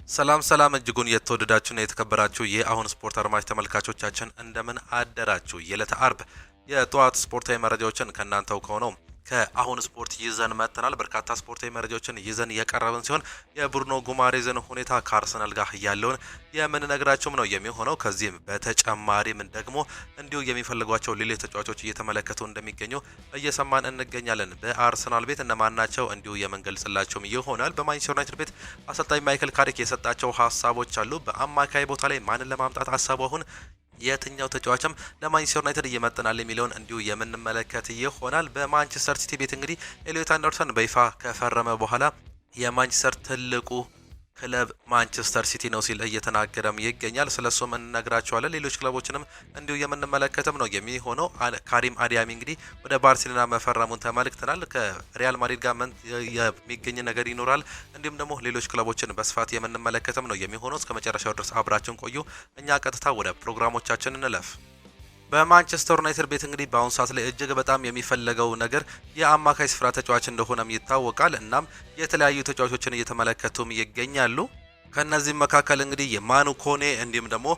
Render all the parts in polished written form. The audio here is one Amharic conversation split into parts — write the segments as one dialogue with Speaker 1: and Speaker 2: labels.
Speaker 1: ሰላም እጅጉን የተወደዳችሁና የተከበራችሁ የአሁን ስፖርት አድማጭ ተመልካቾቻችን እንደምን አደራችሁ። የዕለተ አርብ የጠዋት ስፖርታዊ መረጃዎችን ከእናንተው ከሆነው ከአሁን ስፖርት ይዘን መጥተናል። በርካታ ስፖርታዊ መረጃዎችን ይዘን የቀረብን ሲሆን የብሩኖ ጉማሬዝን ሁኔታ ከአርሰናል ጋር ያለውን የምንነግራችሁም ነው የሚሆነው። ከዚህም በተጨማሪም ደግሞ እንዲሁ የሚፈልጓቸው ሌሎች ተጫዋቾች እየተመለከቱ እንደሚገኙ እየሰማን እንገኛለን። በአርሰናል ቤት እነማን ናቸው እንዲሁ የምንገልጽላቸውም ይሆናል። በማንቸስተር ዩናይትድ ቤት አሰልጣኝ ማይክል ካሪክ የሰጣቸው ሀሳቦች አሉ። በአማካይ ቦታ ላይ ማንን ለማምጣት ሀሳቡ አሁን የትኛው ተጫዋችም ለማንቸስተር ዩናይትድ እየመጠናል የሚለውን እንዲሁ የምንመለከት ይሆናል። በማንቸስተር ሲቲ ቤት እንግዲህ ኤሊዮት አንደርሰን በይፋ ከፈረመ በኋላ የማንቸስተር ትልቁ ክለብ ማንቸስተር ሲቲ ነው ሲል እየተናገረም ይገኛል። ስለሱም እንነግራቸዋለን። ሌሎች ክለቦችንም እንዲሁ የምንመለከትም ነው የሚሆነው። ካሪም አዲያሚ እንግዲህ ወደ ባርሴሎና መፈረሙን ተመልክተናል። ከሪያል ማድሪድ ጋር የሚገኝ ነገር ይኖራል። እንዲሁም ደግሞ ሌሎች ክለቦችን በስፋት የምንመለከትም ነው የሚሆነው። እስከ መጨረሻው ድረስ አብራችን ቆዩ። እኛ ቀጥታ ወደ ፕሮግራሞቻችን እንለፍ። በማንቸስተር ዩናይትድ ቤት እንግዲህ በአሁኑ ሰዓት ላይ እጅግ በጣም የሚፈለገው ነገር የአማካይ ስፍራ ተጫዋች እንደሆነም ይታወቃል። እናም የተለያዩ ተጫዋቾችን እየተመለከቱም ይገኛሉ። ከነዚህም መካከል እንግዲህ የማኑ ኮኔ እንዲሁም ደግሞ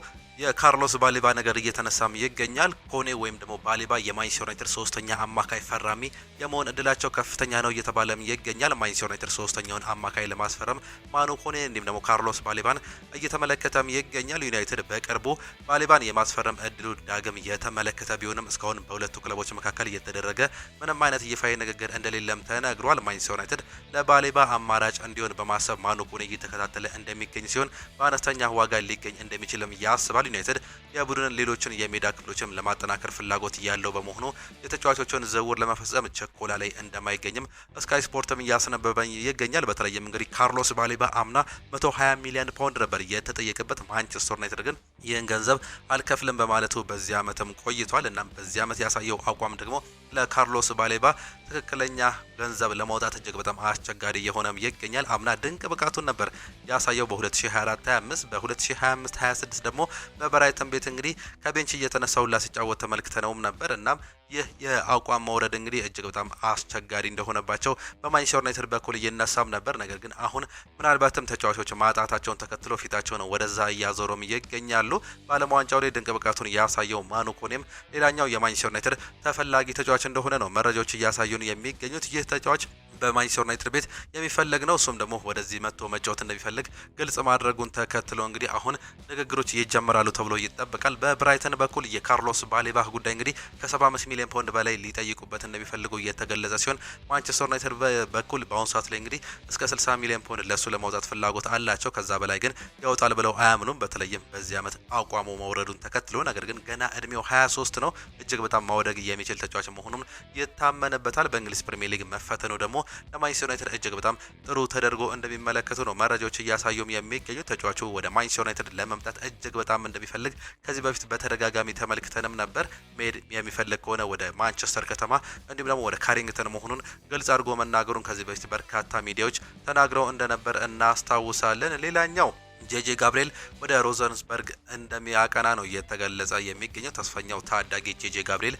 Speaker 1: የካርሎስ ባሊባ ነገር እየተነሳም ይገኛል። ኮኔ ወይም ደግሞ ባሊባ የማንቸስተር ዩናይትድ ሶስተኛ አማካይ ፈራሚ የመሆን እድላቸው ከፍተኛ ነው እየተባለም ይገኛል። ማንቸስተር ዩናይትድ ሶስተኛውን አማካይ ለማስፈረም ማኑ ኮኔ እንዲሁም ደግሞ ካርሎስ ባሊባን እየተመለከተም ይገኛል። ዩናይትድ በቅርቡ ባሊባን የማስፈረም እድሉ ዳግም የተመለከተ ቢሆንም እስካሁን በሁለቱ ክለቦች መካከል እየተደረገ ምንም አይነት ይፋዊ ንግግር እንደሌለም ተነግሯል። ማንቸስተር ዩናይትድ ለባሊባ አማራጭ እንዲሆን በማሰብ ማኑ ኮኔ እየተከታተለ እንደሚገኝ ሲሆን በአነስተኛ ዋጋ ሊገኝ እንደሚችልም ያስባል። ዩናይትድ የቡድንን ሌሎችን የሜዳ ክፍሎችም ለማጠናከር ፍላጎት ያለው በመሆኑ የተጫዋቾችን ዝውውር ለመፈጸም ቸኮላ ላይ እንደማይገኝም ስካይ ስፖርትም እያስነበበኝ ይገኛል። በተለይም እንግዲህ ካርሎስ ባሊባ አምና 120 ሚሊዮን ፓውንድ ነበር የተጠየቀበት። ማንቸስተር ዩናይትድ ግን ይህን ገንዘብ አልከፍልም በማለቱ በዚህ ዓመትም ቆይቷል። እናም በዚህ ዓመት ያሳየው አቋም ደግሞ ለካርሎስ ባሌባ ትክክለኛ ገንዘብ ለማውጣት እጅግ በጣም አስቸጋሪ የሆነም ይገኛል። አምና ድንቅ ብቃቱን ነበር ያሳየው በ2024-25 በ2025-26 ደግሞ በብራይተን ቤት እንግዲህ ከቤንች እየተነሳውላ ሲጫወት ተመልክተነውም ነበር። እናም ይህ የአቋም መውረድ እንግዲህ እጅግ በጣም አስቸጋሪ እንደሆነባቸው በማንቸስተር ዩናይትድ በኩል እየነሳም ነበር። ነገር ግን አሁን ምናልባትም ተጫዋቾች ማጣታቸውን ተከትሎ ፊታቸውን ወደዛ እያዞሩም ይገኛሉ። በዓለም ዋንጫው ላይ ድንቅ ብቃቱን ያሳየው ማኑ ኮኔም ሌላኛው የማንቸስተር ዩናይትድ ተፈላጊ ተጫዋች እንደሆነ ነው መረጃዎች እያሳዩን የሚገኙት። ይህ ተጫዋች በማንቸስተር ዩናይትድ ቤት የሚፈለግ ነው። እሱም ደግሞ ወደዚህ መጥቶ መጫወት እንደሚፈልግ ግልጽ ማድረጉን ተከትሎ እንግዲህ አሁን ንግግሮች ይጀምራሉ ተብሎ ይጠበቃል። በብራይተን በኩል የካርሎስ ባሌባ ጉዳይ እንግዲህ ከ75 ሚሊዮን ፓውንድ በላይ ሊጠይቁበት እንደሚፈልጉ እየተገለጸ ሲሆን ማንቸስተር ዩናይትድ በኩል በአሁኑ ሰዓት ላይ እንግዲህ እስከ 60 ሚሊዮን ፓውንድ ለሱ ለማውጣት ፍላጎት አላቸው። ከዛ በላይ ግን ያወጣል ብለው አያምኑም። በተለይም በዚህ ዓመት አቋሙ መውረዱን ተከትሎ ነገር ግን ገና እድሜው 23 ነው። እጅግ በጣም ማውደግ የሚችል ተጫዋች መሆኑን ይታመንበታል። በእንግሊዝ ፕሪሚየር ሊግ መፈተኑ ደግሞ ለማንቸስተር ዩናይትድ እጅግ በጣም ጥሩ ተደርጎ እንደሚመለከቱ ነው መረጃዎች እያሳዩም የሚገኙ። ተጫዋቹ ወደ ማንቸስተር ዩናይትድ ለመምጣት እጅግ በጣም እንደሚፈልግ ከዚህ በፊት በተደጋጋሚ ተመልክተንም ነበር። ሜድ የሚፈልግ ከሆነ ወደ ማንቸስተር ከተማ እንዲሁም ደግሞ ወደ ካሪንግተን መሆኑን ግልጽ አድርጎ መናገሩን ከዚህ በፊት በርካታ ሚዲያዎች ተናግረው እንደነበር እናስታውሳለን። ሌላኛው ጄጄ ጋብሪኤል ወደ ሮዘንስበርግ እንደሚያቀና ነው እየተገለጸ የሚገኘው። ተስፈኛው ታዳጊ ጄጄ ጋብሪኤል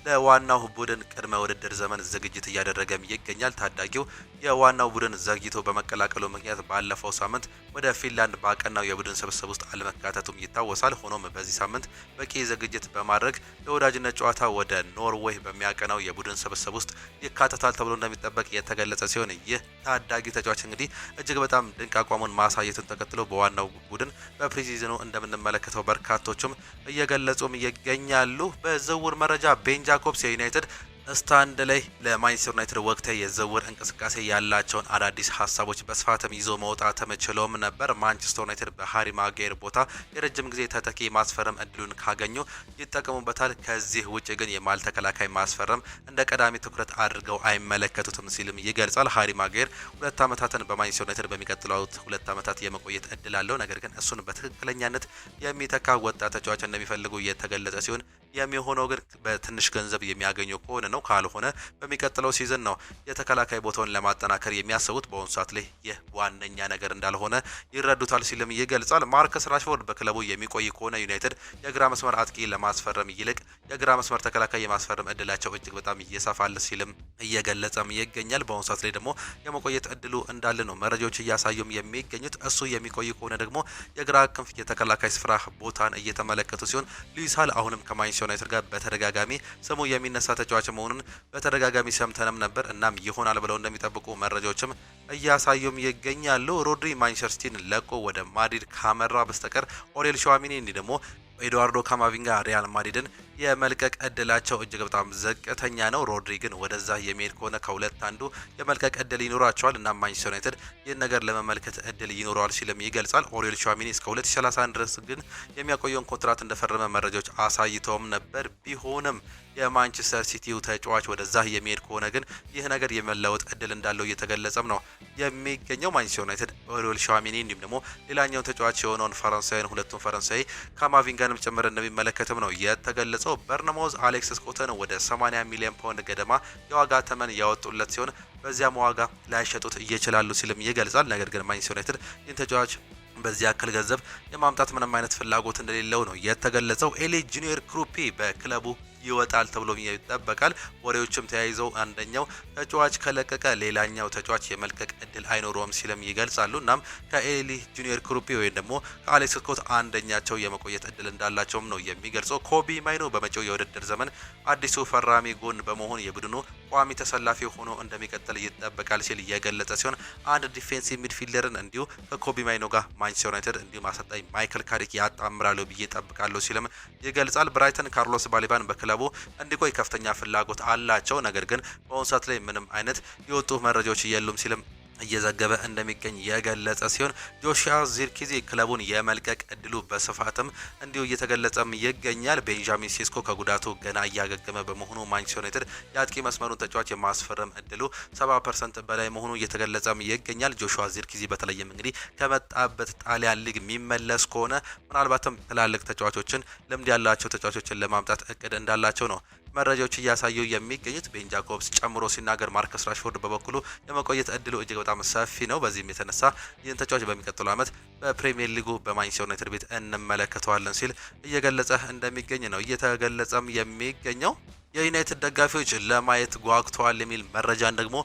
Speaker 1: ለዋናው ቡድን ቅድመ ውድድር ዘመን ዝግጅት እያደረገም ይገኛል። ታዳጊው የዋናው ቡድን ዘግይቶ በመቀላቀሉ ምክንያት ባለፈው ሳምንት ወደ ፊንላንድ ባቀናው የቡድን ስብስብ ውስጥ አለመካተቱም ይታወሳል። ሆኖም በዚህ ሳምንት በቂ ዝግጅት በማድረግ ለወዳጅነት ጨዋታ ወደ ኖርዌይ በሚያቀናው የቡድን ስብስብ ውስጥ ይካተታል ተብሎ እንደሚጠበቅ የተገለጸ ሲሆን ይህ ታዳጊ ተጫዋች እንግዲህ እጅግ በጣም ድንቅ አቋሙን ማሳየቱን ተከትሎ በዋናው ቡድን በፕሪሲዝኑ እንደምንመለከተው በርካቶችም እየገለጹም ይገኛሉ። በዝውውር መረጃ ቤን ጃኮብስ የዩናይትድ ስታንድ ላይ ለማንቸስተር ዩናይትድ ወቅታዊ የዝውውር እንቅስቃሴ ያላቸውን አዳዲስ ሀሳቦች በስፋትም ይዞ መውጣት ተችሎም ነበር። ማንቸስተር ዩናይትድ በሃሪ ማጓየር ቦታ የረጅም ጊዜ ተተኪ ማስፈረም እድሉን ካገኙ ይጠቀሙበታል። ከዚህ ውጭ ግን የማል ተከላካይ ማስፈረም እንደ ቀዳሚ ትኩረት አድርገው አይመለከቱትም ሲልም ይገልጻል። ሃሪ ማጓየር 2 ዓመታትን በማንቸስተር ዩናይትድ በሚቀጥሉት 2 ዓመታት የመቆየት እድል አለው። ነገር ግን እሱን በትክክለኛነት የሚተካ ወጣት ተጫዋች እንደሚፈልጉ የተገለጸ ሲሆን የሚሆነው ግን በትንሽ ገንዘብ የሚያገኙ ከሆነ ነው። ካልሆነ በሚቀጥለው ሲዝን ነው የተከላካይ ቦታውን ለማጠናከር የሚያስቡት። በአሁኑ ሰዓት ላይ ይህ ዋነኛ ነገር እንዳልሆነ ይረዱታል ሲልም ይገልጻል። ማርከስ ራሽፎርድ በክለቡ የሚቆይ ከሆነ ዩናይትድ የግራ መስመር አጥቂ ለማስፈረም ይልቅ የግራ መስመር ተከላካይ የማስፈረም እድላቸው እጅግ በጣም እየሰፋል ሲልም እየገለጸም ይገኛል። በአሁኑ ሰዓት ላይ ደግሞ የመቆየት እድሉ እንዳለ ነው መረጃዎች እያሳዩም የሚገኙት። እሱ የሚቆይ ከሆነ ደግሞ የግራ ክንፍ የተከላካይ ስፍራ ቦታን እየተመለከቱ ሲሆን ሉዊስ ሃል አሁንም ከማንቸስተር ዩናይትድ ጋር በተደጋጋሚ ስሙ የሚነሳ ተጫዋች መሆኑን በተደጋጋሚ ሰምተንም ነበር። እናም ይሆናል ብለው እንደሚጠብቁ መረጃዎችም እያሳዩም ይገኛሉ። ሮድሪ ማንቸስተር ሲቲን ለቆ ወደ ማድሪድ ካመራ በስተቀር ኦሬል ሸዋሚኒ እንዲህ ደግሞ ኤድዋርዶ ካማቪንጋ ሪያል ማድሪድን የመልቀቅ እድላቸው እጅግ በጣም ዝቅተኛ ነው። ሮድሪ ግን ወደዛ የሚሄድ ከሆነ ከሁለት አንዱ የመልቀቅ እድል ይኖራቸዋል እና ማንቸስተር ዩናይትድ ይህን ነገር ለመመልከት እድል ይኖረዋል ሲልም ይገልጻል። ኦሬል ሸዋሚኒ እስከ 2031 ድረስ ግን የሚያቆየውን ኮንትራት እንደፈረመ መረጃዎች አሳይተውም ነበር። ቢሆንም የማንቸስተር ሲቲው ተጫዋች ወደዛ የሚሄድ ከሆነ ግን ይህ ነገር የመለወጥ እድል እንዳለው እየተገለጸም ነው የሚገኘው። ማንቸስተር ዩናይትድ ኦሬል ሸዋሚኒ እንዲሁም ደግሞ ሌላኛው ተጫዋች የሆነውን ፈረንሳይን ሁለቱም ፈረንሳይ ካማቪንጋንም ጭምር እንደሚመለከትም ነው የተገለጸው። በርነማውዝ አሌክስ ስኮትን ወደ 80 ሚሊዮን ፓውንድ ገደማ የዋጋ ተመን ያወጡለት ሲሆን በዚያም ዋጋ ላይሸጡት ይችላሉ ሲልም ይገልጻል። ነገር ግን ማንቸስተር ዩናይትድ ይህን ተጫዋች በዚህ ያክል ገንዘብ የማምጣት ምንም አይነት ፍላጎት እንደሌለው ነው የተገለጸው። ኤሊ ጁኒየር ክሩፒ በክለቡ ይወጣል ተብሎ ይጠበቃል። ወሬዎችም ተያይዘው አንደኛው ተጫዋች ከለቀቀ ሌላኛው ተጫዋች የመልቀቅ እድል አይኖረውም ሲልም ይገልጻሉ። እናም ከኤሊ ጁኒየር ክሩፒ ወይም ደግሞ ከአሌክስ ስኮት አንደኛቸው የመቆየት እድል እንዳላቸውም ነው የሚገልጸው። ኮቢ ማይኖ በመጪው የውድድር ዘመን አዲሱ ፈራሚ ጎን በመሆን የቡድኑ ቋሚ ተሰላፊ ሆኖ እንደሚቀጥል ይጠበቃል ሲል የገለጸ ሲሆን አንድ ዲፌንሲቭ ሚድፊልደርን እንዲሁ ከኮቢ ማይኖ ጋር ማንቸስተር ዩናይትድ እንዲሁም አሰልጣኝ ማይክል ካሪክ ያጣምራሉ ብዬ ጠብቃለሁ ሲልም ይገልጻል። ብራይተን ካርሎስ ባሊባን በክለቡ እንዲቆይ ከፍተኛ ፍላጎት አላቸው። ነገር ግን በአሁኑ ሰዓት ላይ ምንም አይነት የወጡ መረጃዎች የሉም ሲልም እየዘገበ እንደሚገኝ የገለጸ ሲሆን ጆሺያ ዚርክዚ ክለቡን የመልቀቅ እድሉ በስፋትም እንዲሁ እየተገለጸም ይገኛል። ቤንጃሚን ሴስኮ ከጉዳቱ ገና እያገገመ በመሆኑ ማንቸስተር ዩናይትድ የአጥቂ መስመሩን ተጫዋች የማስፈረም እድሉ 70% በላይ መሆኑ እየተገለጸም ይገኛል። ጆሺያ ዚርክዚ በተለይም እንግዲህ ከመጣበት ጣሊያን ሊግ የሚመለስ ከሆነ ምናልባትም ትላልቅ ተጫዋቾችን ልምድ ያላቸው ተጫዋቾችን ለማምጣት እቅድ እንዳላቸው ነው መረጃዎች እያሳዩ የሚገኙት። ቤን ጃኮብስ ጨምሮ ሲናገር ማርከስ ራሽፎርድ በበኩሉ የመቆየት እድሉ እጅግ በጣም ሰፊ ነው። በዚህም የተነሳ ይህን ተጫዋች በሚቀጥለው ዓመት በፕሪሚየር ሊጉ በማንቸስተር ዩናይትድ ቤት እንመለከተዋለን ሲል እየገለጸ እንደሚገኝ ነው እየተገለጸም የሚገኘው። የዩናይትድ ደጋፊዎች ለማየት ጓጉተዋል የሚል መረጃን ደግሞ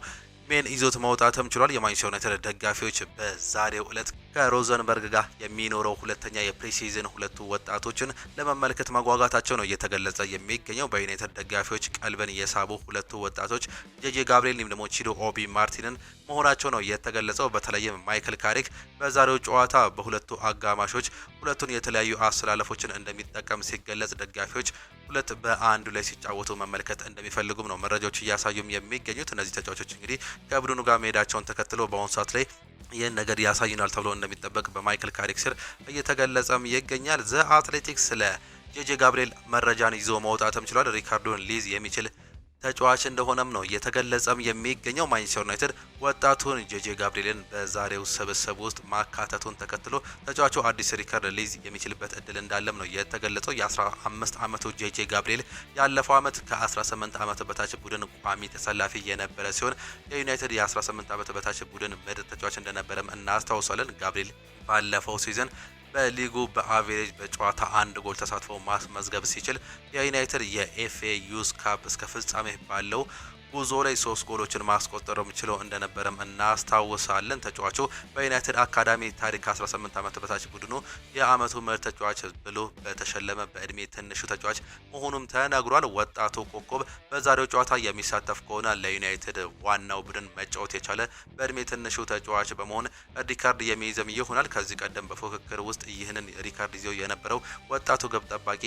Speaker 1: ሜን ይዞት መውጣትም ችሏል። የማንቸስተር ዩናይትድ ደጋፊዎች በዛሬው ዕለት ከሮዘንበርግ ጋር የሚኖረው ሁለተኛ የፕሪሲዝን ሁለቱ ወጣቶችን ለመመልከት መጓጓታቸው ነው እየተገለጸ የሚገኘው። በዩናይትድ ደጋፊዎች ቀልብን የሳቡ ሁለቱ ወጣቶች ጄጄ ጋብሪኤል እንዲሁም ደግሞ ቺዶ ኦቢ ማርቲንን መሆናቸው ነው የተገለጸው። በተለይም ማይክል ካሪክ በዛሬው ጨዋታ በሁለቱ አጋማሾች ሁለቱን የተለያዩ አሰላለፎችን እንደሚጠቀም ሲገለጽ ደጋፊዎች ሁለት በአንዱ ላይ ሲጫወቱ መመልከት እንደሚፈልጉም ነው መረጃዎች እያሳዩም የሚገኙት። እነዚህ ተጫዋቾች እንግዲህ ከቡድኑ ጋር መሄዳቸውን ተከትሎ በአሁኑ ሰዓት ላይ ይህን ነገር ያሳዩናል ተብሎ እንደሚጠበቅ በማይክል ካሪክ ስር እየተገለጸም ይገኛል። ዘ አትሌቲክስ ስለ ጄጄ ጋብሪኤል መረጃን ይዞ መውጣትም ችሏል። ሪካርዶን ሊዝ የሚችል ተጫዋች እንደሆነም ነው የተገለጸም የሚገኘው። ማንቸስተር ዩናይትድ ወጣቱን ጄጄ ጋብሪኤልን በዛሬው ስብስብ ውስጥ ማካተቱን ተከትሎ ተጫዋቹ አዲስ ሪከርድ ሊዝ የሚችልበት እድል እንዳለም ነው የተገለጸው። የ15 ዓመቱ ጄጄ ጋብሪኤል ያለፈው ዓመት ከ18 ዓመት በታች ቡድን ቋሚ ተሰላፊ የነበረ ሲሆን የዩናይትድ የ18 ዓመት በታች ቡድን ምርጥ ተጫዋች እንደነበረም እናስታውሳለን። ጋብሪኤል ባለፈው ሲዝን በሊጉ በአቬሬጅ በጨዋታ አንድ ጎል ተሳትፎ ማስመዝገብ ሲችል የዩናይትድ የኤፍኤ ዩዝ ካፕ እስከ ፍጻሜ ባለው ጉዞ ላይ 3 ጎሎችን ማስቆጠርም ችሎ እንደነበረም እናስታውሳለን። ተጫዋቹ በዩናይትድ አካዳሚ ታሪክ 18 ዓመት በታች ቡድኑ የአመቱ ምርጥ ተጫዋች ብሎ በተሸለመ በእድሜ ትንሹ ተጫዋች መሆኑም ተነግሯል። ወጣቱ ኮከብ በዛሬው ጨዋታ የሚሳተፍ ከሆነ ለዩናይትድ ዋናው ቡድን መጫወት የቻለ በእድሜ ትንሹ ተጫዋች በመሆን ሪካርድ የሚይዝም ይሆናል። ከዚህ ቀደም በፉክክር ውስጥ ይህንን ሪካርድ ይዘው የነበረው ወጣቱ ግብ ጠባቂ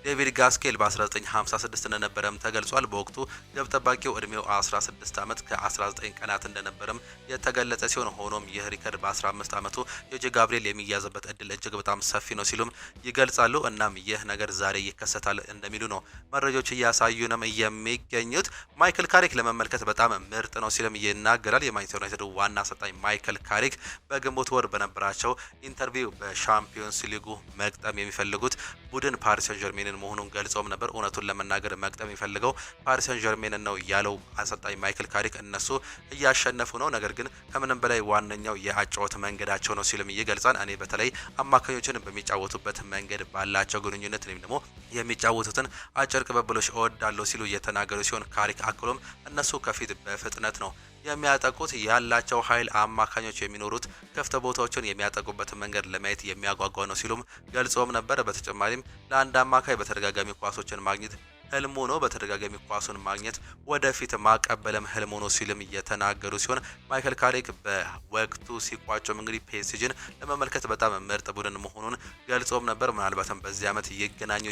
Speaker 1: ዴቪድ ጋስኬል በ1956 እንደነበረም ተገልጿል። በወቅቱ ግብ ጠባቂው እድሜው 16 ዓመት ከ19 ቀናት እንደነበረም የተገለጸ ሲሆን ሆኖም ይህ ሪከርድ በ15 ዓመቱ ጄጄ ጋብሪኤል የሚያዝበት እድል እጅግ በጣም ሰፊ ነው ሲሉም ይገልጻሉ። እናም ይህ ነገር ዛሬ ይከሰታል እንደሚሉ ነው መረጃዎች እያሳዩንም የሚገኙት። ማይክል ካሪክ ለመመልከት በጣም ምርጥ ነው ሲልም ይናገራል። የማንቸስተር ዩናይትድ ዋና አሰልጣኝ ማይክል ካሪክ በግንቦት ወር በነበራቸው ኢንተርቪው በሻምፒዮንስ ሊጉ መግጠም የሚፈልጉት ቡድን ፓሪስ ሰን ዠርሜን መሆኑን ገልጸውም ነበር። እውነቱን ለመናገር መቅጠም የሚፈልገው ፓሪስ ሰን ዠርሜን ነው ያለው አሰልጣኝ ማይክል ካሪክ እነሱ እያሸነፉ ነው፣ ነገር ግን ከምንም በላይ ዋነኛው የአጫወት መንገዳቸው ነው ሲልም ይገልጻል። እኔ በተለይ አማካኞችን በሚጫወቱበት መንገድ ባላቸው ግንኙነት ወይም ደግሞ የሚጫወቱትን አጭር ቅብብሎች እወዳለሁ ሲሉ እየተናገሩ ሲሆን ካሪክ አክሎም እነሱ ከፊት በፍጥነት ነው የሚያጠቁት ያላቸው ኃይል አማካኞች የሚኖሩት ክፍት ቦታዎችን የሚያጠቁበትን መንገድ ለማየት የሚያጓጓ ነው ሲሉም ገልጾም ነበር። በተጨማሪም ለአንድ አማካይ በተደጋጋሚ ኳሶችን ማግኘት ህልሙ ነው። በተደጋጋሚ ኳሱን ማግኘት ወደፊት ማቀበልም ህልሙ ነው ሲልም እየተናገሩ ሲሆን ማይክል ካሪክ በወቅቱ ሲቋጨም እንግዲህ ፒኤስጂን ለመመልከት በጣም ምርጥ ቡድን መሆኑን ገልጾም ነበር። ምናልባትም በዚህ ዓመት ይገናኙ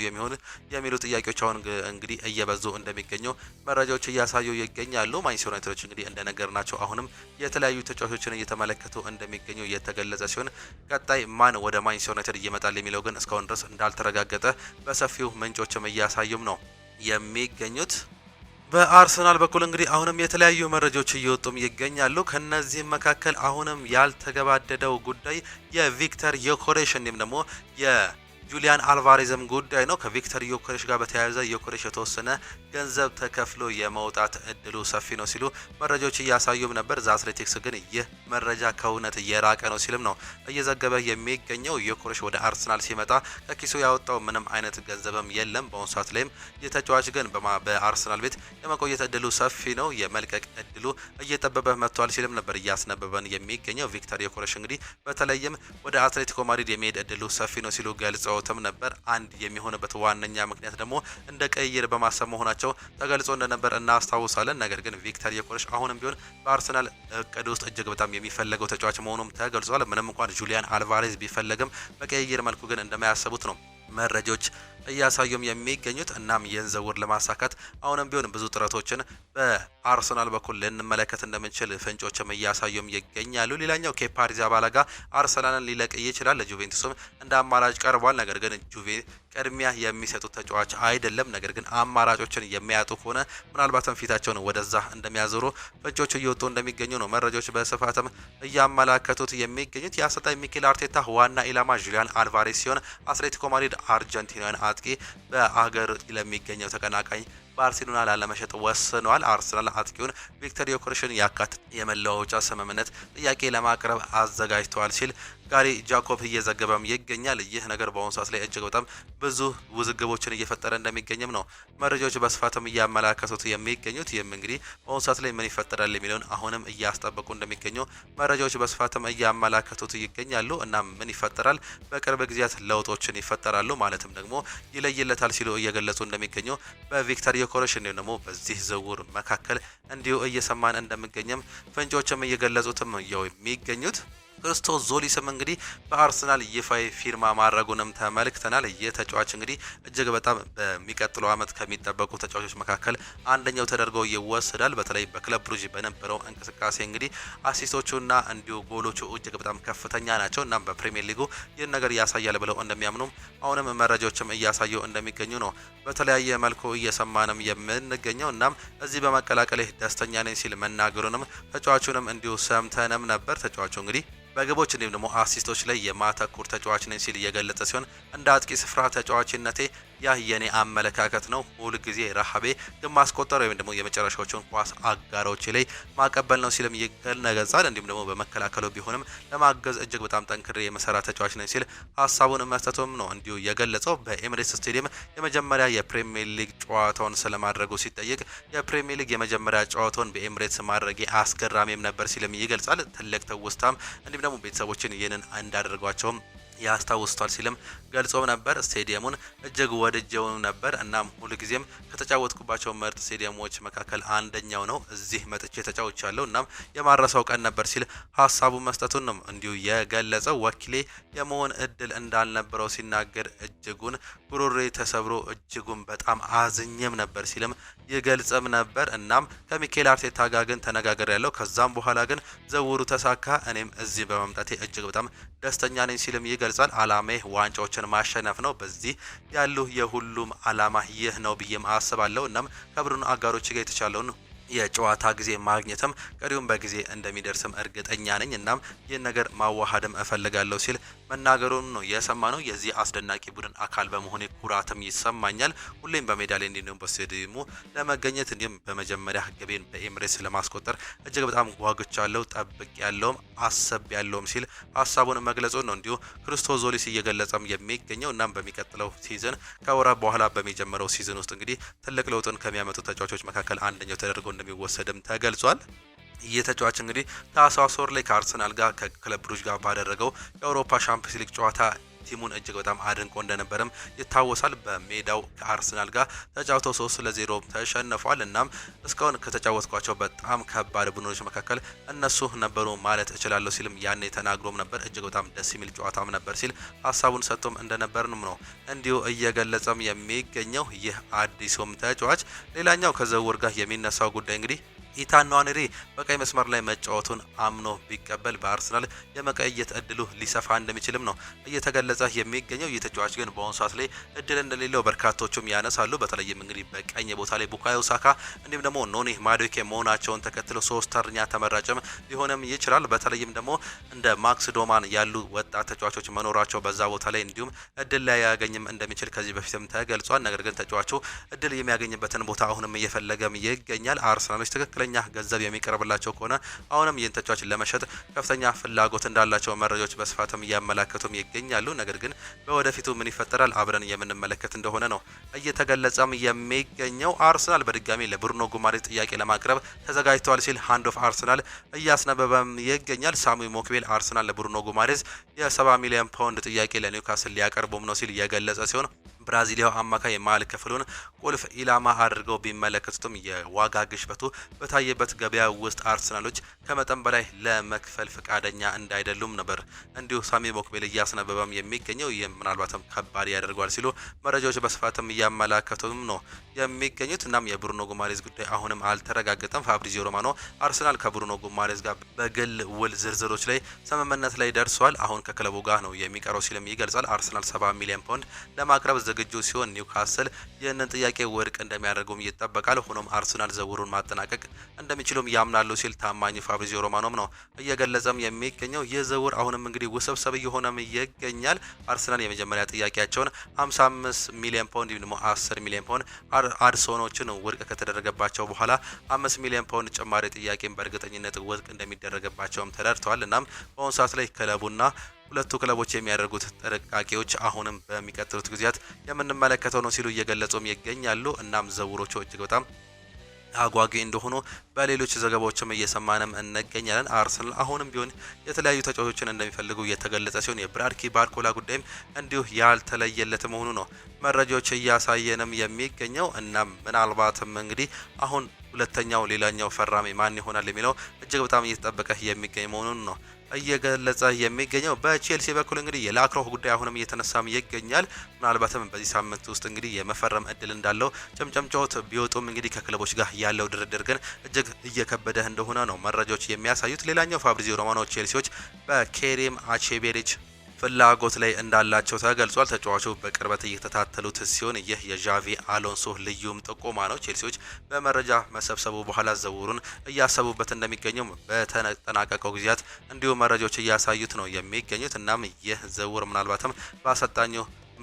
Speaker 1: የሚሉ ጥያቄዎች አሁን እንግዲህ እየበዙ እንደሚገኙ መረጃዎች እያሳዩ ይገኛሉ። ማንቸስተር ዩናይትዶች እንግዲህ እንደነገርናቸው አሁንም የተለያዩ ተጫዋቾችን እየተመለከቱ እንደሚገኙ እየተገለጸ ሲሆን ቀጣይ ማን ወደ ማንቸስተር ዩናይትድ ይመጣል የሚለው ግን እስካሁን ድረስ እንዳልተረጋገጠ በሰፊው ምንጮችም እያሳዩም ነው የሚገኙት። በአርሰናል በኩል እንግዲህ አሁንም የተለያዩ መረጃዎች እየወጡም ይገኛሉ። ከነዚህም መካከል አሁንም ያልተገባደደው ጉዳይ የቪክተር ዮኬሬሽ እንዲሁም ደግሞ የጁሊያን አልቫሬዝም ጉዳይ ነው። ከቪክተር ዮኬሬሽ ጋር በተያያዘ ዮኬሬሽ የተወሰነ ገንዘብ ተከፍሎ የመውጣት እድሉ ሰፊ ነው ሲሉ መረጃዎች እያሳዩም ነበር። ዘ አትሌቲክስ ግን ይህ መረጃ ከእውነት እየራቀ ነው ሲልም ነው እየዘገበ የሚገኘው። ዮኬሬሽ ወደ አርሰናል ሲመጣ ከኪሱ ያወጣው ምንም አይነት ገንዘብም የለም። በአሁኑ ሰዓት ላይም የተጫዋች ግን በአርሰናል ቤት የመቆየት እድሉ ሰፊ ነው፣ የመልቀቅ እድሉ እየጠበበ መጥቷል ሲልም ነበር እያስነበበን የሚገኘው። ቪክተር ዮኬሬሽ እንግዲህ በተለይም ወደ አትሌቲኮ ማድሪድ የሚሄድ እድሉ ሰፊ ነው ሲሉ ገልጸውትም ነበር። አንድ የሚሆንበት ዋነኛ ምክንያት ደግሞ እንደ ቀይር በማሰብ መሆናቸው ተገልጾ እንደነበር እናስታውሳለን። ነገር ግን ቪክተር ዮኬሬሽ አሁንም ቢሆን በአርሰናል እቅድ ውስጥ እጅግ በጣም የሚፈለገው ተጫዋች መሆኑም ተገልጿል። ምንም እንኳን ጁሊያን አልቫሬዝ ቢፈለግም በቀይር መልኩ ግን እንደማያሰቡት ነው መረጃዎች እያሳዩም የሚገኙት። እናም ይህን ዝውውር ለማሳካት አሁንም ቢሆን ብዙ ጥረቶችን በአርሰናል በኩል ልንመለከት እንደምንችል ፍንጮችም እያሳዩም ይገኛሉ። ሌላኛው ኬፓ አሪዛባላጋ አርሰናልን ሊለቅ ይችላል። ለጁቬንቱስም እንደ አማራጭ ቀርቧል። ነገር ግን ጁቬ ቅድሚያ የሚሰጡት ተጫዋች አይደለም። ነገር ግን አማራጮችን የሚያጡ ከሆነ ምናልባትም ፊታቸውን ወደዛ እንደሚያዞሩ ፍንጮች እየወጡ እንደሚገኙ ነው መረጃዎች በስፋትም እያመላከቱት የሚገኙት። የአሰልጣኝ ሚኬል አርቴታ ዋና ኢላማ ጁሊያን አልቫሬዝ ሲሆን አትሌቲኮ ማድሪድ አርጀንቲናውያን አጥቂ በአገር ለሚገኘው ተቀናቃኝ ባርሴሎና ላለመሸጥ ወስኗል። አርሰናል አጥቂውን ቪክተር ዮኬሬሽን ያካትት የመለዋወጫ ስምምነት ጥያቄ ለማቅረብ አዘጋጅተዋል ሲል ጋሪ ጃኮብ እየዘገበም ይገኛል። ይህ ነገር በአሁኑ ሰዓት ላይ እጅግ በጣም ብዙ ውዝግቦችን እየፈጠረ እንደሚገኝም ነው መረጃዎች በስፋትም እያመላከቱት የሚገኙት። ይህም እንግዲህ በአሁኑ ሰዓት ላይ ምን ይፈጠራል የሚለውን አሁንም እያስጠበቁ እንደሚገኙ መረጃዎች በስፋትም እያመላከቱት ይገኛሉ። እና ምን ይፈጠራል? በቅርብ ጊዜያት ለውጦችን ይፈጠራሉ ማለትም ደግሞ ይለይለታል ሲሉ እየገለጹ እንደሚገኙ በቪክተር ዮኬሬሽ እንዲሁም ደግሞ በዚህ ዝውውር መካከል እንዲሁ እየሰማን እንደሚገኝም ፍንጮችም እየገለጹትም የሚገኙት። ክርስቶስ ዞሊስም እንግዲህ በአርሰናል ይፋዊ ፊርማ ማድረጉንም ተመልክተናል። ይህ ተጫዋች እንግዲህ እጅግ በጣም በሚቀጥለው ዓመት ከሚጠበቁ ተጫዋቾች መካከል አንደኛው ተደርገው ይወሰዳል። በተለይ በክለብ ብሩጅ በነበረው እንቅስቃሴ እንግዲህ አሲስቶቹና እንዲሁ ጎሎቹ እጅግ በጣም ከፍተኛ ናቸው። እናም በፕሪሚየር ሊጉ ይህን ነገር ያሳያል ብለው እንደሚያምኑም አሁንም መረጃዎችም እያሳዩ እንደሚገኙ ነው በተለያየ መልኩ እየሰማንም የምንገኘው። እናም እዚህ በመቀላቀል ደስተኛ ነኝ ሲል መናገሩንም ተጫዋቹንም እንዲሁ ሰምተንም ነበር። ተጫዋቹ እንግዲህ በግቦች እንዲሁም ደግሞ አሲስቶች ላይ የማተኩር ተጫዋች ነኝ ሲል እየገለጸ ሲሆን እንደ አጥቂ ስፍራ ተጫዋችነቴ ያ የኔ አመለካከት ነው። ሁል ጊዜ ረሃቤ ግን ማስቆጠር ወይም ደግሞ የመጨረሻዎቹን ኳስ አጋሮች ላይ ማቀበል ነው ሲልም ይገለጻል። እንዲሁም ደግሞ በመከላከሉ ቢሆንም ለማገዝ እጅግ በጣም ጠንክሬ የመሰራ ተጫዋች ነኝ ሲል ሀሳቡን መስጠቱም ነው እንዲሁ የገለጸው። በኤምሬትስ ስቴዲየም የመጀመሪያ የፕሪሚየር ሊግ ጨዋታውን ስለማድረጉ ሲጠየቅ የፕሪሚየር ሊግ የመጀመሪያ ጨዋታውን በኤምሬትስ ማድረጌ አስገራሚም ነበር ሲልም ይገልጻል። ትልቅ ትውስታም እንዲሁም ደግሞ ቤተሰቦችን ይህንን እንዳደረጓቸውም ያስታውስቷል ሲልም ገልጾም ነበር። ስቴዲየሙን እጅግ ወድጀው ነበር። እናም ሁልጊዜም ከተጫወትኩባቸው ምርጥ ስቴዲየሞች መካከል አንደኛው ነው። እዚህ መጥቼ ተጫውቻለሁ። እናም የማረሳው ቀን ነበር ሲል ሀሳቡ መስጠቱን ነው እንዲሁ የገለጸው። ወኪሌ የመሆን እድል እንዳልነበረው ሲናገር እጅጉን ጉሮሬ ተሰብሮ እጅጉን በጣም አዝኜም ነበር ሲልም ይገልጽም ነበር። እናም ከሚኬል አርቴታ ጋር ግን ተነጋገር ያለው ከዛም በኋላ ግን ዝውውሩ ተሳካ። እኔም እዚህ በመምጣቴ እጅግ በጣም ደስተኛ ነኝ ሲልም ይገልጻል። አላማዬ ዋንጫዎችን ማሸነፍ ነው። በዚህ ያሉ የሁሉም አላማ ይህ ነው ብዬም አስባለሁ። እናም ከቡድኑ አጋሮች ጋር የተቻለውን የጨዋታ ጊዜ ማግኘትም ቀሪውን በጊዜ እንደሚደርስም እርግጠኛ ነኝ። እናም ይህን ነገር ማዋሃድም እፈልጋለሁ ሲል መናገሩን ነው የሰማነው። የዚህ አስደናቂ ቡድን አካል በመሆኔ ኩራትም ይሰማኛል። ሁሌም በሜዳ ላይ እንዲሁም በስቴዲየሙ ለመገኘት እንዲሁም በመጀመሪያ ግቤን በኤምሬትስ ለማስቆጠር እጅግ በጣም ጓጉቻለሁ፣ ጠብቄያለሁም አስቤያለሁም ሲል ሀሳቡን መግለጹን ነው እንዲሁ ክርስቶስ ዞሊስ እየገለጸም የሚገኘው። እናም በሚቀጥለው ሲዝን ከወራት በኋላ በሚጀምረው ሲዝን ውስጥ እንግዲህ ትልቅ ለውጥን ከሚያመጡ ተጫዋቾች መካከል አንደኛው ተደርጎ እንደሚወሰድም ተገልጿል። ይህ ተጫዋች እንግዲህ ታህሳስ ወር ላይ ከአርሰናል ጋር ከክለብ ብሩጅ ጋር ባደረገው የአውሮፓ ሻምፒዮንስ ሊግ ጨዋታ ቲሙን እጅግ በጣም አድንቆ እንደነበረም ይታወሳል። በሜዳው ከአርሰናል ጋር ተጫውተው 3-0 ተሸንፏል። እናም እስካሁን ከተጫወትኳቸው በጣም ከባድ ቡድኖች መካከል እነሱ ነበሩ ማለት እችላለሁ ሲልም ያኔ ተናግሮም ነበር። እጅግ በጣም ደስ የሚል ጨዋታም ነበር ሲል ሀሳቡን ሰጥቶም እንደነበርንም ነው እንዲሁ እየገለጸም የሚገኘው ይህ አዲሱም ተጫዋች። ሌላኛው ከዝውውር ጋር የሚነሳው ጉዳይ እንግዲህ ኢታን ንዋኔሪ በቀይ መስመር ላይ መጫወቱን አምኖ ቢቀበል በአርሰናል የመቀየት እድሉ ሊሰፋ እንደሚችልም ነው እየተገለጸ የሚገኘው። ይህ ተጫዋች ግን በአሁኑ ሰዓት ላይ እድል እንደሌለው በርካቶቹም ያነሳሉ። በተለይም እንግዲህ በቀኝ ቦታ ላይ ቡካዮ ሳካ እንዲሁም ደግሞ ኖኒ ማዱኬ መሆናቸውን ተከትሎ ሶስተኛ ተመራጭም ሊሆንም ይችላል። በተለይም ደግሞ እንደ ማክስ ዶማን ያሉ ወጣት ተጫዋቾች መኖራቸው በዛ ቦታ ላይ እንዲሁም እድል ላይ ያገኝም እንደሚችል ከዚህ በፊትም ተገልጿል። ነገር ግን ተጫዋቹ እድል የሚያገኝበትን ቦታ አሁንም እየፈለገም ይገኛል። አርሰናሎች ትክክለኛ ገንዘብ የሚቀርብላቸው ከሆነ አሁንም ይህን ተጫዋች ለመሸጥ ከፍተኛ ፍላጎት እንዳላቸው መረጃዎች በስፋትም እያመላከቱም ይገኛሉ። ነገር ግን በወደፊቱ ምን ይፈጠራል አብረን የምንመለከት እንደሆነ ነው እየተገለጸም የሚገኘው። አርሰናል በድጋሚ ለብሩኖ ጉማሬዝ ጥያቄ ለማቅረብ ተዘጋጅተዋል ሲል ሃንድ ኦፍ አርሰናል እያስነበበም ይገኛል። ሳሙኤል ሞክቤል አርሰናል ለብሩኖ ጉማሬዝ የ70 ሚሊዮን ፓውንድ ጥያቄ ለኒውካስል ሊያቀርቡም ነው ሲል የገለጸ ሲሆን ብራዚሊያው አማካይ የመሃል ክፍሉን ቁልፍ ኢላማ አድርገው ቢመለከቱትም የዋጋ ግሽበቱ በታየበት ገበያ ውስጥ አርሰናሎች ከመጠን በላይ ለመክፈል ፈቃደኛ እንዳይደሉም ነበር እንዲሁ ሳሚ ሞክቤል እያስነበበም የሚገኘው። ይህም ምናልባትም ከባድ ያደርገዋል ሲሉ መረጃዎች በስፋትም እያመላከቱም ነው የሚገኙት። እናም የብሩኖ ጉማሬዝ ጉዳይ አሁንም አልተረጋገጠም። ፋብሪዚዮ ሮማኖ አርሰናል ከብሩኖ ጉማሬዝ ጋር በግል ውል ዝርዝሮች ላይ ስምምነት ላይ ደርሷል፣ አሁን ከክለቡ ጋር ነው የሚቀረው ሲልም ይገልጻል። አርሰናል 70 ሚሊዮን ፓውንድ ለማቅረብ ዝግጁ ሲሆን ኒውካስል ይህንን ጥያቄ ውድቅ እንደሚያደርጉም ይጠበቃል። ሆኖም አርሰናል ዝውውሩን ማጠናቀቅ እንደሚችሉም ያምናሉ ሲል ታማኝ ፋብሪዚዮ ሮማኖም ነው እየገለጸም የሚገኘው። ይህ ዝውውር አሁንም እንግዲህ ውስብስብ እየሆነም ይገኛል። አርሰናል የመጀመሪያ ጥያቄያቸውን 55 ሚሊዮን ፓውንድ ወይም ደግሞ 10 ሚሊዮን ፓውንድ አድሶኖችን ውድቅ ከተደረገባቸው በኋላ 5 ሚሊዮን ፓውንድ ጭማሪ ጥያቄን በእርግጠኝነት ውድቅ እንደሚደረግባቸውም ተረድተዋል። እናም በአሁኑ ሰዓት ላይ ክለቡና ሁለቱ ክለቦች የሚያደርጉት ጥንቃቄዎች አሁንም በሚቀጥሉት ጊዜያት የምንመለከተው ነው ሲሉ እየገለጹም ይገኛሉ። እናም ዝውውሮቹ እጅግ በጣም አጓጊ እንደሆኑ በሌሎች ዘገባዎችም እየሰማንም እንገኛለን። አርሰናል አሁንም ቢሆን የተለያዩ ተጫዋቾችን እንደሚፈልጉ እየተገለጸ ሲሆን የብራድኪ ባርኮላ ጉዳይም እንዲሁ ያልተለየለት መሆኑ ነው መረጃዎች እያሳየንም የሚገኘው። እናም ምናልባትም እንግዲህ አሁን ሁለተኛው ሌላኛው ፈራሚ ማን ይሆናል የሚለው እጅግ በጣም እየተጠበቀ የሚገኝ መሆኑን ነው እየገለጸ የሚገኘው። በቼልሲ በኩል እንግዲህ የላክሮህ ጉዳይ አሁንም እየተነሳም ይገኛል። ምናልባትም በዚህ ሳምንት ውስጥ እንግዲህ የመፈረም እድል እንዳለው ጨምጨምጫዎት ቢወጡም እንግዲህ ከክለቦች ጋር ያለው ድርድር ግን እጅግ እየከበደ እንደሆነ ነው መረጃዎች የሚያሳዩት። ሌላኛው ፋብሪዚዮ ሮማኖ ቼልሲዎች በኬሪም አቼቤሪች ፍላጎት ላይ እንዳላቸው ተገልጿል። ተጫዋቹ በቅርበት እየተከታተሉት ሲሆን ይህ የዣቪ አሎንሶ ልዩም ጥቆማ ነው። ቼልሲዎች በመረጃ መሰብሰቡ በኋላ ዝውውሩን እያሰቡበት እንደሚገኙ በተጠናቀቀው ጊዜያት እንዲሁ መረጃዎች እያሳዩት ነው የሚገኙት። እናም ይህ ዝውውር ምናልባትም በአሰልጣኙ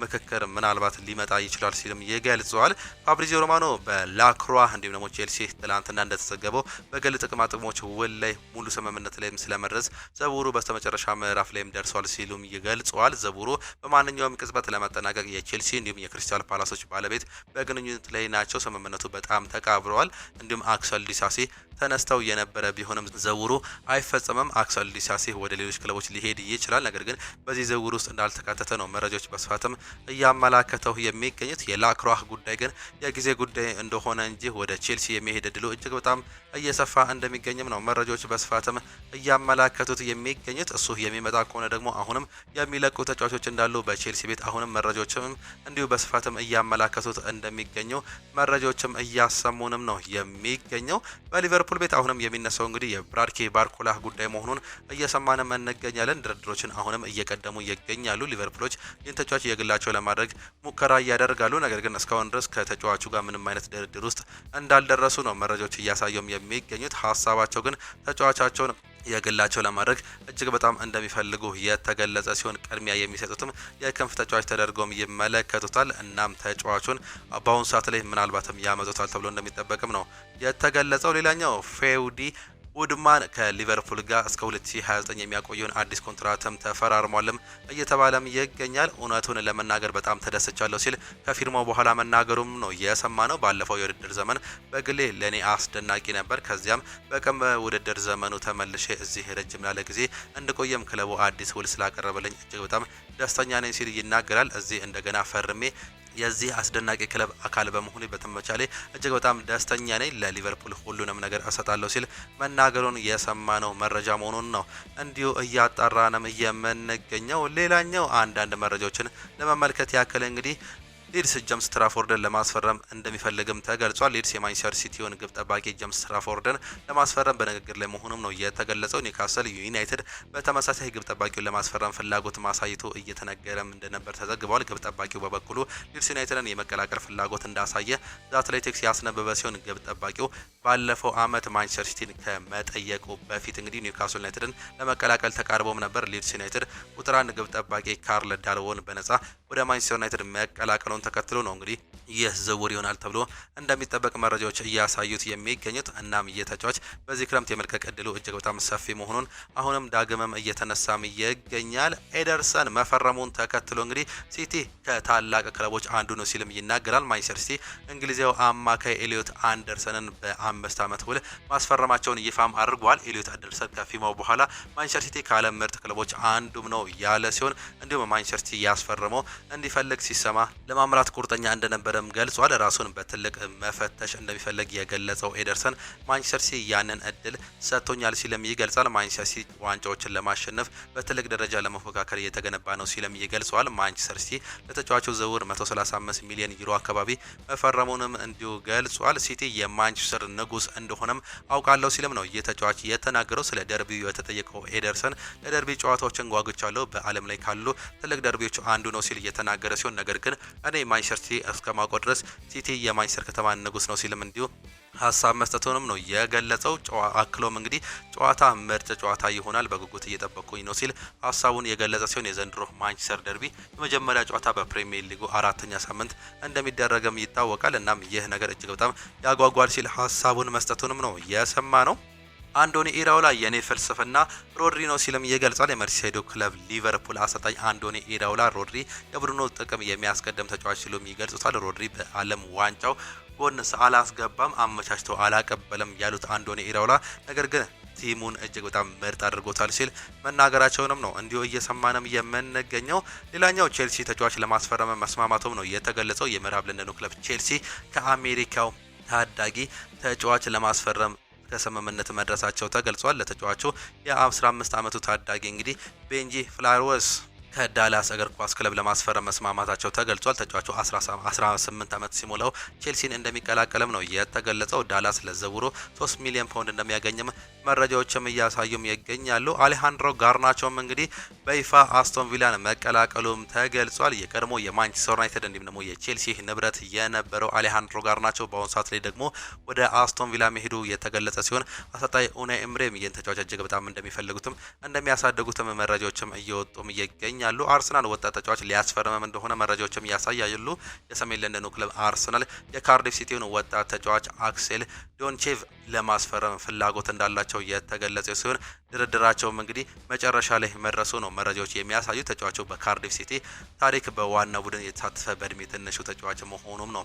Speaker 1: ምክክር ምናልባት ሊመጣ ይችላል ሲልም ይገልጸዋል። ፋብሪዚዮ ሮማኖ በላክሯ እንዲሁም ደግሞ ቼልሲ ትላንትና እንደተዘገበው በግል ጥቅማ ጥቅሞች ውል ላይ ሙሉ ስምምነት ላይም ስለመድረስ ዝውውሩ በስተመጨረሻ ምዕራፍ ላይም ደርሷል ሲሉም ይገልጸዋል። ዝውውሩ በማንኛውም ቅጽበት ለመጠናቀቅ የቼልሲ እንዲሁም የክሪስታል ፓላሶች ባለቤት በግንኙነት ላይ ናቸው። ስምምነቱ በጣም ተቃብረዋል። እንዲሁም አክሰል ዲሳሲ ተነስተው የነበረ ቢሆንም ዝውውሩ አይፈጸምም። አክሰል ዲሳሲ ወደ ሌሎች ክለቦች ሊሄድ ይችላል። ነገር ግን በዚህ ዝውውር ውስጥ እንዳልተካተተ ነው መረጃዎች በስፋትም እያመላከተው የሚገኙት። የላክሯህ ጉዳይ ግን የጊዜ ጉዳይ እንደሆነ እንጂ ወደ ቼልሲ የሚሄድ እድሉ እጅግ በጣም እየሰፋ እንደሚገኝም ነው መረጃዎች በስፋትም እያመላከቱት የሚገኙት። እሱ የሚመጣ ከሆነ ደግሞ አሁንም የሚለቁ ተጫዋቾች እንዳሉ በቼልሲ ቤት አሁንም መረጃዎችም እንዲሁ በስፋትም እያመላከቱት እንደሚገኙ መረጃዎችም እያሰሙንም ነው የሚገኘው። በሊቨርፑል ቤት አሁንም የሚነሳው እንግዲህ የብራድኪ ባርኮላ ጉዳይ መሆኑን እየሰማንም እንገኛለን። ድርድሮችን አሁንም እየቀደሙ ይገኛሉ። ሊቨርፑሎች ይህን ተጫዋች የግላቸው ለማድረግ ሙከራ እያደርጋሉ። ነገር ግን እስካሁን ድረስ ከተጫዋቹ ጋር ምንም አይነት ድርድር ውስጥ እንዳልደረሱ ነው መረጃዎች እያሳዩም የሚገኙት። ሀሳባቸው ግን ተጫዋቻቸውን የግላቸው ለማድረግ እጅግ በጣም እንደሚፈልጉ የተገለጸ ሲሆን ቅድሚያ የሚሰጡትም የክንፍ ተጫዋች ተደርገውም ይመለከቱታል። እናም ተጫዋቹን በአሁኑ ሰዓት ላይ ምናልባትም ያመጡታል ተብሎ እንደሚጠበቅም ነው የተገለጸው። ሌላኛው ፌውዲ ውድማን ከሊቨርፑል ጋር እስከ 2029 የሚያቆየውን አዲስ ኮንትራትም ተፈራርሟልም እየተባለም ይገኛል። እውነቱን ለመናገር በጣም ተደስቻለሁ ሲል ከፊርማው በኋላ መናገሩም ነው የሰማነው። ባለፈው የውድድር ዘመን በግሌ ለኔ አስደናቂ ነበር። ከዚያም በቀን ውድድር ዘመኑ ተመልሼ እዚህ ረጅም ላለ ጊዜ እንድቆየም ክለቡ አዲስ ውል ስላቀረበልኝ እጅግ በጣም ደስተኛ ነኝ ሲል ይናገራል። እዚህ እንደገና ፈርሜ የዚህ አስደናቂ ክለብ አካል በመሆኑ በተመቻለ እጅግ በጣም ደስተኛ ነኝ። ለሊቨርፑል ሁሉንም ነገር እሰጣለሁ ሲል መናገሩን የሰማነው መረጃ መሆኑን ነው እንዲሁ እያጣራንም የምንገኘው። ሌላኛው አንዳንድ መረጃዎችን ለመመልከት ያክል እንግዲህ ሊድስ ጄምስ ትራፎርድን ለማስፈረም እንደሚፈልግም ተገልጿል። ሊድስ የማንቸስተር ሲቲውን ግብ ጠባቂ ጄምስ ትራፎርድን ለማስፈረም በንግግር ላይ መሆኑም ነው የተገለጸው። ኒውካስል ዩናይትድ በተመሳሳይ ግብ ጠባቂውን ለማስፈረም ፍላጎት ማሳየቱ እየተነገረም እንደነበር ተዘግቧል። ግብ ጠባቂው በበኩሉ ሊድስ ዩናይትድን የመቀላቀል ፍላጎት እንዳሳየ አትሌቲክስ ያስነበበ ሲሆን ግብ ጠባቂው ባለፈው ዓመት ማንቸስተር ሲቲን ከመጠየቁ በፊት እንግዲህ ኒውካስል ዩናይትድን ለመቀላቀል ተቃርቦም ነበር። ሊድስ ዩናይትድ ቁጥር 1 ግብ ጠባቂ ካርል ዳርቦን በነጻ ወደ ማንቸስተር ዩናይትድ መቀላቀሉን ተከትሎ ነው እንግዲህ ይህ ዝውውር ይሆናል ተብሎ እንደሚጠበቅ መረጃዎች እያሳዩት የሚገኙት። እናም የተጫዋች በዚህ ክረምት የመልቀቅ እድሉ እጅግ በጣም ሰፊ መሆኑን አሁንም ዳግመም እየተነሳም ይገኛል። ኤደርሰን መፈረሙን ተከትሎ እንግዲህ ሲቲ ከታላቅ ክለቦች አንዱ ነው ሲልም ይናገራል። ማንቸስተር ሲቲ እንግሊዛዊ አማካይ ኤሊዮት አንደርሰንን በ5 ዓመት ውል ማስፈረማቸውን ይፋም አድርጓል። ኤሊዮት አንደርሰን ከፊርማው በኋላ ማንቸስተር ሲቲ ከዓለም ምርጥ ክለቦች አንዱም ነው ያለ ሲሆን እንዲሁም ማንቸስተር ሲቲ ያስፈረመው እንዲፈልግ ሲሰማ ለማምራት ቁርጠኛ እንደነበረም ገልጿል። ራሱን በትልቅ መፈተሽ እንደሚፈልግ የገለጸው ኤደርሰን ማንቸስተር ሲቲ ያንን እድል ሰጥቶኛል ሲልም ይገልጻል። ማንቸስተር ሲቲ ዋንጫዎችን ለማሸነፍ በትልቅ ደረጃ ለመፎካከር እየተገነባ ነው ሲልም ይገልጿል። ማንቸስተር ሲቲ ለተጫዋቹ ዝውውር 135 ሚሊዮን ዩሮ አካባቢ መፈረሙንም እንዲሁ ገልጿል። ሲቲ የማንቸስተር ንጉስ እንደሆነም አውቃለሁ ሲልም ነው የተጫዋች የተናገረው። ስለ ደርቢው የተጠየቀው ኤደርሰን ለደርቢ ጨዋታዎችን ጓጉቻለሁ፣ በዓለም ላይ ካሉ ትልቅ ደርቢዎች አንዱ ነው ሲል የተናገረ ሲሆን ነገር ግን እኔ ማንቸስተር ሲቲ እስከማውቀው ድረስ ሲቲ የማንቸስተር ከተማ ንጉስ ነው ሲልም እንዲሁ ሀሳብ መስጠቱንም ነው የገለጸው። አክሎም እንግዲህ ጨዋታ ምርጥ ጨዋታ ይሆናል፣ በጉጉት እየጠበቁኝ ነው ሲል ሀሳቡን የገለጸ ሲሆን የዘንድሮ ማንቸስተር ደርቢ የመጀመሪያ ጨዋታ በፕሪሚየር ሊጉ 4ኛ ሳምንት እንደሚደረግም ይታወቃል። እናም ይህ ነገር እጅግ በጣም ያጓጓል ሲል ሀሳቡን መስጠቱንም ነው የሰማ ነው። አንዶኒ ኢራኦላ የኔ ፍልስፍና ሮድሪ ነው ሲልም ይገልጻል። የመርሲሳይዶ ክለብ ሊቨርፑል አሰልጣኝ አንዶኒ ኢራኦላ ሮድሪ የቡድኑ ጥቅም የሚያስቀድም ተጫዋች ሲሉም ይገልጹታል። ሮድሪ በዓለም ዋንጫው ጎን አላስገባም፣ አመቻችቶ አላቀበለም ያሉት አንዶኒ ኢራኦላ ነገር ግን ቲሙን እጅግ በጣም ምርጥ አድርጎታል ሲል መናገራቸውንም ነው እንዲሁ እየሰማንም የምንገኘው። ሌላኛው ቼልሲ ተጫዋች ለማስፈረም መስማማቱም ነው የተገለጸው። የምዕራብ ለንደኑ ክለብ ቼልሲ ከአሜሪካው ታዳጊ ተጫዋች ለማስፈረም ከስምምነት መድረሳቸው ተገልጿል። ለተጫዋቹ የ15 ዓመቱ ታዳጊ እንግዲህ ቤንጂ ፍላወርስ ከዳላስ እግር ኳስ ክለብ ለማስፈረም መስማማታቸው ተገልጿል። ተጫዋቹ 18 ዓመት ሲሞላው ቼልሲን እንደሚቀላቀልም ነው የተገለጸው። ዳላስ ለዝውውሩ 3 ሚሊዮን ፓውንድ እንደሚያገኝም መረጃዎችም እያሳዩም ይገኛሉ። አሌሃንድሮ ጋርናቾም እንግዲህ በይፋ አስቶን ቪላን መቀላቀሉም ተገልጿል። የቀድሞ የማንቸስተር ዩናይትድ እንዲሁም ደግሞ የቼልሲ ንብረት የነበረው አሌሃንድሮ ጋርናቾ በአሁኑ ሰዓት ላይ ደግሞ ወደ አስቶን ቪላ መሄዱ የተገለጸ ሲሆን አሰልጣኝ ኡናይ ኤምሬም ይህን ተጫዋች እጅግ በጣም እንደሚፈልጉትም እንደሚያሳድጉትም መረጃዎችም እየወጡም ይገኛሉ። አርሰናል ወጣት ተጫዋች ሊያስፈርምም እንደሆነ መረጃዎችም ያሳያሉ። የሰሜን ለንደኑ ክለብ አርሰናል የካርዲፍ ሲቲውን ወጣት ተጫዋች አክሴል ዶንቼቭ ለማስፈረም ፍላጎት እንዳላቸው የተገለጸ ሲሆን ድርድራቸውም እንግዲህ መጨረሻ ላይ መድረሱ ነው መረጃዎች የሚያሳዩ። ተጫዋቹ በካርዲፍ ሲቲ ታሪክ በዋና ቡድን የተሳተፈ በእድሜ ትንሹ ተጫዋች መሆኑም ነው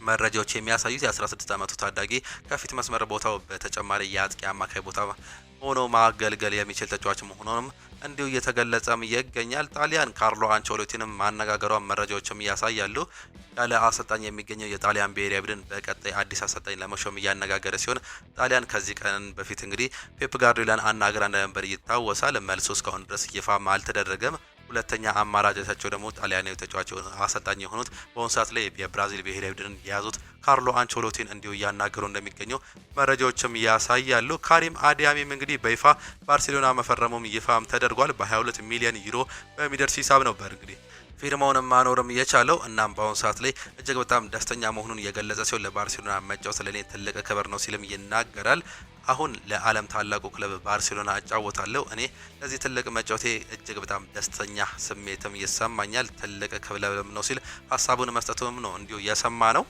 Speaker 1: መረጃዎች የሚያሳዩት። የ16 ዓመቱ ታዳጊ ከፊት መስመር ቦታው በተጨማሪ የአጥቂ አማካይ ቦታ ሆኖ ማገልገል የሚችል ተጫዋች መሆኑንም እንዲሁ እየተገለጸም ይገኛል። ጣሊያን ካርሎ አንቸሎቲንም ማነጋገሯን መረጃዎችም ያሳያሉ። ያለ አሰልጣኝ የሚገኘው የጣሊያን ብሔራዊ ቡድን በቀጣይ አዲስ አሰልጣኝ ለመሾም እያነጋገረ ሲሆን ጣሊያን ከዚህ ቀን በፊት እንግዲህ ፔፕ ጋርዲዮላን አናግራ እንደነበር ይታወሳል። መልሶ እስካሁን ድረስ ይፋም አልተደረገም። ሁለተኛ አማራጮቻቸው ደግሞ ጣሊያናዊ ተጫዋች አሰልጣኝ የሆኑት በአሁኑ ሰዓት ላይ የብራዚል ብሔራዊ ቡድንን የያዙት ካርሎ አንቸሎቲን እንዲሁ እያናገሩ እንደሚገኙ መረጃዎችም ያሳያሉ። ካሪም አዲያሚም እንግዲህ በይፋ ባርሴሎና መፈረሙም ይፋም ተደርጓል። በ22 ሚሊዮን ዩሮ በሚደርስ ሂሳብ ነበር እንግዲህ ፊርማውንም ማኖርም የቻለው። እናም በአሁኑ ሰዓት ላይ እጅግ በጣም ደስተኛ መሆኑን የገለጸ ሲሆን ለባርሴሎና መጫወት ለኔ ትልቅ ክብር ነው ሲልም ይናገራል። አሁን ለዓለም ታላቁ ክለብ ባርሴሎና እጫወታለሁ። እኔ ለዚህ ትልቅ መጫወቴ እጅግ በጣም ደስተኛ ስሜትም ይሰማኛል። ትልቅ ክለብም ነው ሲል ሀሳቡን መስጠቱም ነው እንዲሁ የሰማ ነው።